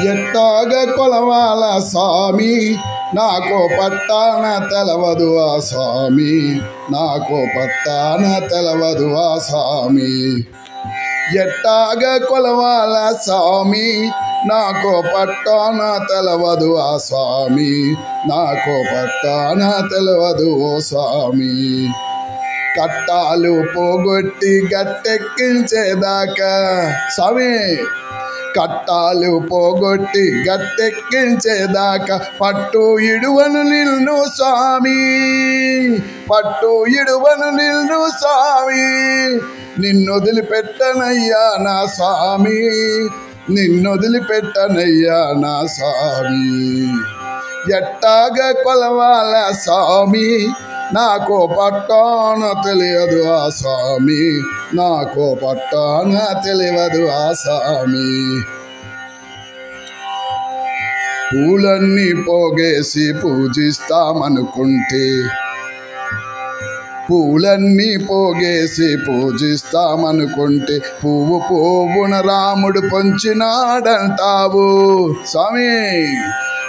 ఎట్టాగ కొలవాల స్వామి నాకో పట్టాన తెలవదు ఆ స్వామి, నాకో పట్టాన తెలవదు ఆ స్వామి. ఎట్టాగ కొలవాల స్వామి నాకో పట్టాన తెలవదు ఆ స్వామి, నాకో పట్టాన తెలవదు ఓ స్వామి. కట్టాలు పోగొట్టి గట్టెక్కించేదాకా స్వామి, కట్టాలు పోగొట్టి గట్టెక్కించేదాకా పట్టు ఇడువను నిన్ను స్వామి, పట్టు ఇడువను నిన్ను స్వామి. నిన్నొదిలిపెట్టనయ్యా నా స్వామి, నిన్నొదిలిపెట్టనయ్యా నా స్వామి. ఎట్టాగ కొలవాల స్వామి నాకో పట్టాన తెలియదు ఆ స్వామి, నాకో పట్టాన తెలియదు ఆ స్వామి. పూలన్నీ పోగేసి పూజిస్తామనుకుంటే, పూలన్నీ పోగేసి పూజిస్తామనుకుంటే పువ్వు పువ్వున రాముడు పొంచినాడంటావు స్వామి,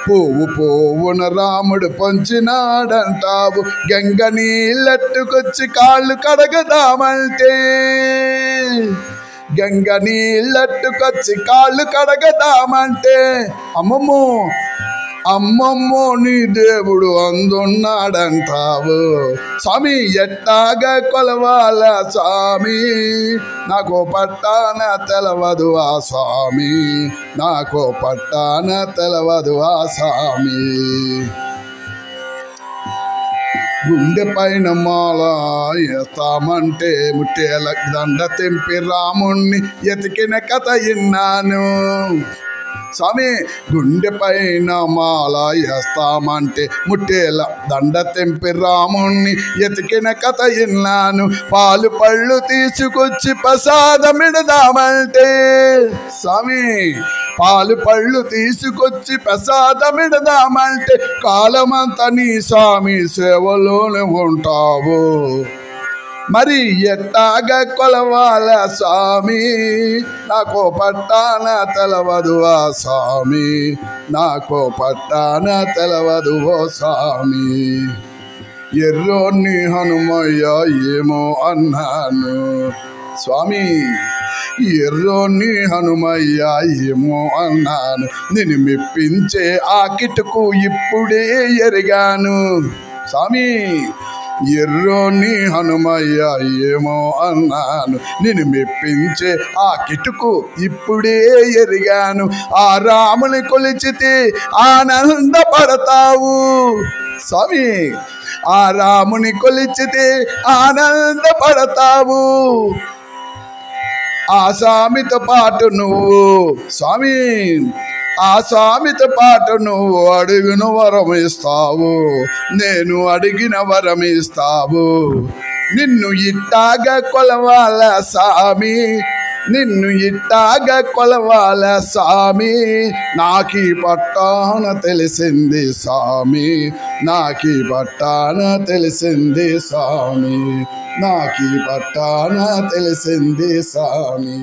పువ్వు పువ్వున రాముడు పొంచినాడంటావు. గంగ నీళ్ళట్టుకొచ్చి కాళ్ళు కడగదామంటే, గంగ నీళ్ళట్టుకొచ్చి కాళ్ళు కడగదామంటే అమ్మమ్మో అమ్మమ్మో నీ దేవుడు అందున్నాడంటావు స్వామి. ఎట్టాగ కొలవాల స్వామి నాకో పట్టాన తెలవదు ఆ స్వామి, నాకో పట్టాన తెలవదు ఆ స్వామి. గుండె పైన మాల వేస్తామంటే ముట్టేల దండ తెంపి రాముణ్ణి ఎతికిన కథ విన్నాను స్వామి. గుండె పైన మాల వేస్తామంటే ముట్టేల దండ తెంపి రాముణ్ణి ఎతికిన కథ విన్నాను. పాలు పళ్ళు తీసుకొచ్చి ప్రసాదమిడదామంటే స్వామి, పాలు పళ్ళు తీసుకొచ్చి ప్రసాదమిడదామంటే కాలమంతా నీ స్వామి సేవలోనే ఉంటావు. మరి ఎట్టాగ కొలవాల స్వామి నాకో పట్టాన తెలవదు ఆ స్వామి, నాకో పట్టాన తెలవదు ఓ స్వామి. ఎర్రోని హనుమయ్య ఏమో అన్నాను స్వామి, ఎర్రోని హనుమయ్య ఏమో అన్నాను. నేను మెప్పించే ఆ కిటుకు ఇప్పుడే ఎరిగాను స్వామి. ఎర్రోని హనుమయ్య ఏమో అన్నాను, నేను మెప్పించే ఆ కిటుకు ఇప్పుడే ఎరిగాను. ఆ రాముని కొలిచితే ఆనందపడతావు స్వామి, ఆ రాముని కొలిచితే ఆనందపడతావు. ఆ స్వామితో పాటు నువ్వు స్వామి, ఆ స్వామితో పాటు నువ్వు అడిగిన వరం ఇస్తావు, నేను అడిగిన వరం ఇస్తావు. నిన్ను ఇట్టాగ కొలవాల స్వామి, నిన్ను ఇట్టాగ కొలవాల స్వామి. నాకీ పట్టాన తెలిసింది స్వామి, నాకీ పట్టాన తెలిసింది స్వామి, నాకీ పట్టాన తెలిసింది స్వామి.